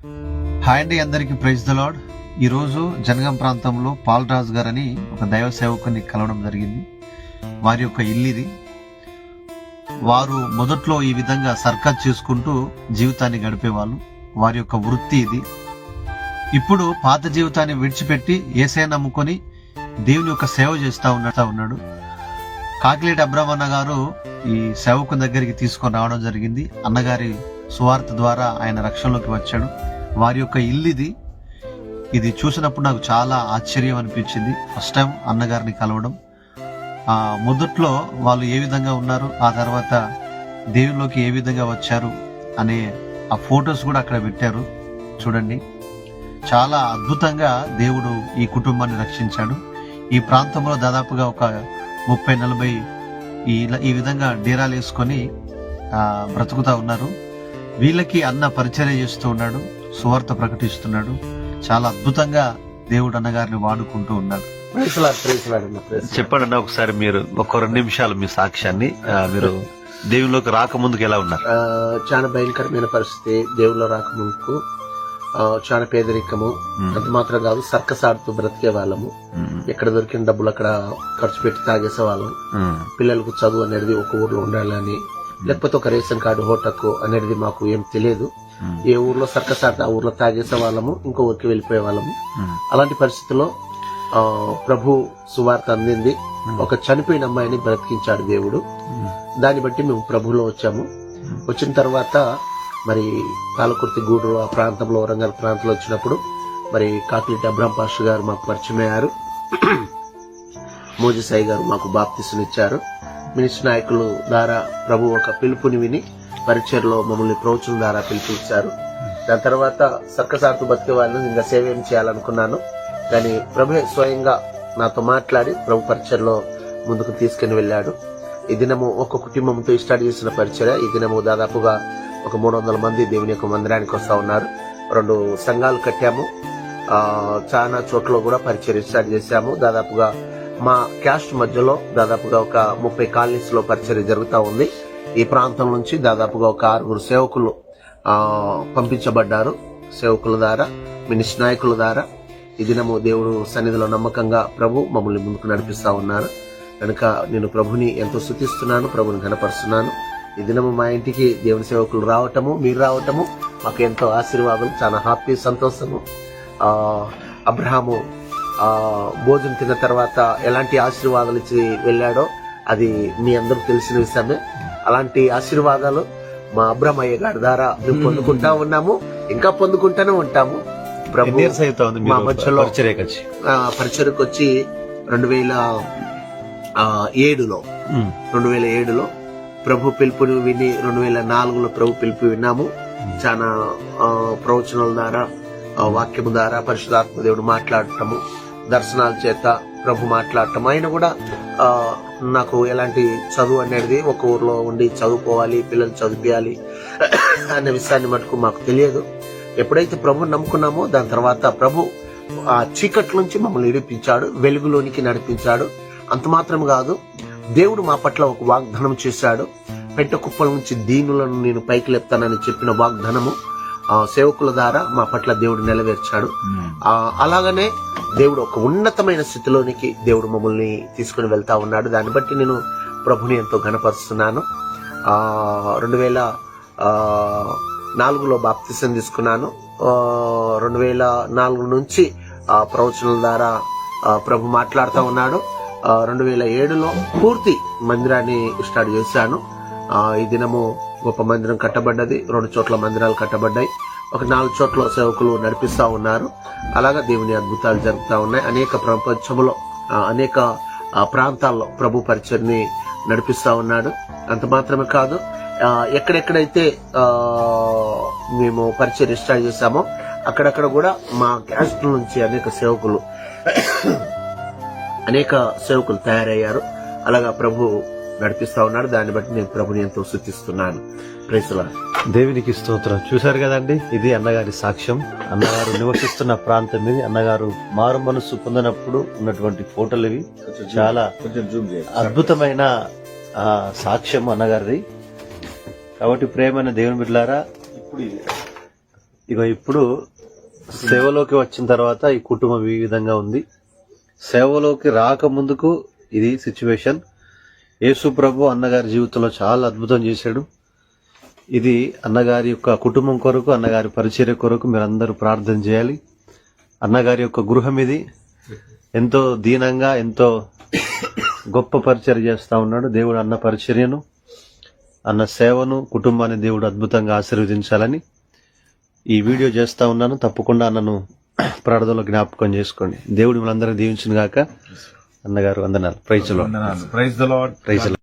Hi అండి, అందరికీ praise the lord. ఈరోజు జనగాం ప్రాంతంలో పాలరాజు గారని ఒక దైవ సేవకుని కలవడం జరిగింది. వారి యొక్క ఇల్లు ఇది. వారు మొదట్లో ఈ విధంగా సర్కస్ చేసుకుంటూ జీవితాన్ని గడిపేవాళ్ళు. వారి యొక్క వృత్తి ఇది. ఇప్పుడు పాత జీవితాన్ని విడిచిపెట్టి యేసయ్య నమ్ముకొని దేవుని యొక్క సేవ చేస్తా ఉన్నాడు. కాకిలేటి అబ్రహ్మన్న గారు ఈ సేవకుని దగ్గరికి తీసుకొని రావడం జరిగింది. అన్నగారి సువార్త ద్వారా ఆయన రక్షణలోకి వచ్చాడు. వారి యొక్క ఇల్లు ఇది చూసినప్పుడు నాకు చాలా ఆశ్చర్యం అనిపించింది. ఫస్ట్ టైం అన్నగారిని కలవడం. మొదట్లో వాళ్ళు ఏ విధంగా ఉన్నారు, ఆ తర్వాత దేవునిలోకి ఏ విధంగా వచ్చారు అనే ఆ ఫొటోస్ కూడా అక్కడ పెట్టారు. చూడండి, చాలా అద్భుతంగా దేవుడు ఈ కుటుంబాన్ని రక్షించాడు. ఈ ప్రాంతంలో దాదాపుగా ఒక 30-40 ఈ విధంగా డేరాలు వేసుకొని బ్రతుకుతా ఉన్నారు. వీళ్ళకి అన్న పరిచర్య చేస్తూ ఉన్నాడు, సువార్త ప్రకటిస్తున్నాడు. చాలా అద్భుతంగా దేవుడు అన్నగారిని వాడుకుంటూ ఉన్నాడు. చెప్పండి అన్న, ఒకసారి మీరు ఒక 2 నిమిషాలు మీ సాక్ష్యాన్ని. మీరు దేవుళ్ళలోకి రాకముందుకు ఎలా ఉన్నారు? చాలా భయంకరమైన పరిస్థితి. దేవుళ్ళలో రాకముందుకు చాలా పేదరికము. అంత మాత్రం కాదు, సర్కస్ ఆడుతూ బ్రతికే వాళ్ళము. ఎక్కడ దొరికిన డబ్బులు అక్కడ ఖర్చు పెట్టి తాగేసే వాళ్ళం. పిల్లలకు చదువు అనేది ఒక ఊర్లో ఉండాలని, లేకపోతే ఒక రేషన్ కార్డు హోటకు అనేది మాకు ఏం తెలియదు. ఏ ఊర్లో సర్కస్ ఆడితే ఆ ఊర్లో తాగేసే వాళ్ళము, ఇంకో ఊరికి వెళ్ళిపోయే వాళ్ళము. అలాంటి పరిస్థితుల్లో ప్రభు సువార్త అందింది. ఒక చనిపోయిన అమ్మాయిని బ్రతికించాడు దేవుడు. దాన్ని బట్టి మేము ప్రభులో వచ్చాము. వచ్చిన తర్వాత మరి పాలకుర్తి గూడూరు ఆ ప్రాంతంలో, వరంగల్ ప్రాంతంలో వచ్చినప్పుడు మరి కాకిలేటి అబ్రహం పాస్టర్ గారు మాకు పరిచయం అయ్యారు. మోజసాయి గారు మాకు బాప్తిస్మనిచ్చారు. మినిస్టర్ నాయకుల ద్వారా ప్రభు ఒక పిలుపుని విని పరిచయలో మమ్మల్ని ప్రవచనం ద్వారా పిలిపించారు. దాని తర్వాత సర్కస్ ఆడుతూ బతికే వాళ్ళని ఇంకా సేవ ఏం చేయాలనుకున్నాను. కానీ ప్రభు స్వయంగా నాతో మాట్లాడి ప్రభు పరిచయలో ముందుకు తీసుకుని వెళ్ళాడు. ఈ దినము ఒక కుటుంబంతో స్టార్ట్ చేసిన పరిచయ ఈ దినము దాదాపుగా ఒక 300 మంది దేవుని యొక్క మందిరానికి వస్తా ఉన్నారు. 2 సంఘాలు కట్టాము. చాలా చోట్ల కూడా పరిచయం స్టార్ట్ చేశాము. దాదాపుగా మా క్యాస్ట్ మధ్యలో దాదాపుగా ఒక 30 కాలనీస్ లో పరిచయం జరుగుతూ ఉంది. ఈ ప్రాంతం నుంచి దాదాపుగా ఒక 6 సేవకులు పంపించబడ్డారు. సేవకుల ద్వారా, మినిస్టర్ నాయకుల ద్వారా ఈ దినము దేవుడు సన్నిధిలో నమ్మకంగా ప్రభు మమ్మల్ని ముందుకు నడిపిస్తా ఉన్నారు. కనుక నేను ప్రభుని ఎంతో స్తుతిస్తున్నాను, ప్రభుని ఘనపరుస్తున్నాను. ఈ దినము మా ఇంటికి దేవుని సేవకులు రావటము, మీరు రావటము మాకు ఎంతో ఆశీర్వాదం, చాలా హ్యాపీ, సంతోషము. అబ్రహాము భోజనం తిన్న తర్వాత ఎలాంటి ఆశీర్వాదాలు ఇచ్చి వెళ్ళాడో అది మీ అందరికి తెలిసిన విషయమే. అలాంటి ఆశీర్వాదాలు మా అబ్రహ్మయ్య గారి ద్వారా మేము పొందుకుంటా ఉన్నాము, ఇంకా పొందుకుంటూనే ఉంటాము. ప్రభు మా మధ్యలో పరిచయకు వచ్చి 2007లో ప్రభు పిలుపుని విని 2004లో ప్రభు పిలుపు విన్నాము. చాలా ప్రవచనాల ద్వారా, వాక్యము ద్వారా పరిశుద్ధాత్మ దేవుడు మాట్లాడటము, దర్శనాల చేత ప్రభు మాట్లాడటం. ఆయన కూడా నాకు ఎలాంటి చదువు అనేది ఒక ఊర్లో ఉండి చదువుకోవాలి, పిల్లలు చదివియాలి అనే విషయాన్ని మటుకు మాకు తెలియదు. ఎప్పుడైతే ప్రభు నమ్ముకున్నామో దాని తర్వాత ప్రభు ఆ చీకటి నుంచి మమ్మల్ని విడిపించాడు, వెలుగులోనికి నడిపించాడు. అంత మాత్రం కాదు, దేవుడు మా పట్ల ఒక వాగ్దానం చేశాడు. పెట్ట కుప్పల నుంచి దీనులను నేను పైకి లేపుతానని చెప్పిన వాగ్దానము సేవకుల ద్వారా మా పట్ల దేవుడు నెరవేర్చాడు. అలాగనే దేవుడు ఒక ఉన్నతమైన స్థితిలోనికి దేవుడు మమ్మల్ని తీసుకుని వెళ్తా ఉన్నాడు. దాన్ని బట్టి నేను ప్రభుని ఎంతో ఘనపరుస్తున్నాను. 2004లో బాప్తిసం తీసుకున్నాను. 2004 నుంచి ప్రవచనాల ద్వారా ప్రభు మాట్లాడుతూ ఉన్నాడు. 2007లో పూర్తి మందిరాన్ని స్టార్ట్ చేశాను. ఈ దినము గొప్ప మందిరం కట్టబడ్డది. 2 చోట్ల మందిరాలు కట్టబడ్డాయి. ఒక 4 చోట్ల సేవకులు నడిపిస్తా ఉన్నారు. అలాగా దేవుని అద్భుతాలు జరుగుతూ ఉన్నాయి. అనేక ప్రపంచంలో అనేక ప్రాంతాల్లో ప్రభు పరిచర్ని నడిపిస్తా ఉన్నాడు. అంత మాత్రమే కాదు, ఎక్కడెక్కడైతే మేము పరిచయం స్టార్ట్ చేశామో అక్కడక్కడ కూడా మా క్యాస్ట్ నుంచి అనేక సేవకులు తయారయ్యారు. అలాగా ప్రభు నడిపిస్తా ఉన్నాడు. దాన్ని బట్టి నేను ప్రభుని ఎంతో స్తుతిస్తున్నాను. Praise the lord. దేవునికి స్తోత్రం. చూశారు కదండి, ఇది అన్నగారి సాక్ష్యం. అన్నగారు నివసిస్తున్న ప్రాంతం ఇది. అన్నగారు మారు మనసు పొందినప్పుడు ఉన్నటువంటి ఫోటోలు ఇవి. చాలా అద్భుతమైన సాక్ష్యం అన్నగారిది. కాబట్టి ప్రేమైన దేవుని బిడ్డలారా, ఇక ఇప్పుడు సేవలోకి వచ్చిన తర్వాత ఈ కుటుంబం ఈ విధంగా ఉంది. సేవలోకి రాకముందుకు ఇది సిచ్యువేషన్. యేసు ప్రభు అన్నగారి జీవితంలో చాలా అద్భుతం చేశాడు. ఇది అన్నగారి యొక్క కుటుంబం కొరకు, అన్నగారి పరిచర్య కొరకు మీరందరూ ప్రార్థన చేయాలి. అన్నగారి యొక్క గృహం ఇది. ఎంతో దీనంగా, ఎంతో గొప్ప పరిచర్య చేస్తా ఉన్నాడు. దేవుడు అన్న పరిచర్యను, అన్న సేవను, కుటుంబాన్ని దేవుడు అద్భుతంగా ఆశీర్వదించాలని ఈ వీడియో చేస్తా ఉన్నాను. తప్పకుండా అన్నను ప్రార్థనలో జ్ఞాపకం చేసుకోండి. దేవుడు మిమ్మల్ని అందరూ దీవించును గాక. అన్నగారు వందనాలు. Praise the Lord. Praise the Lord. Praise the lord.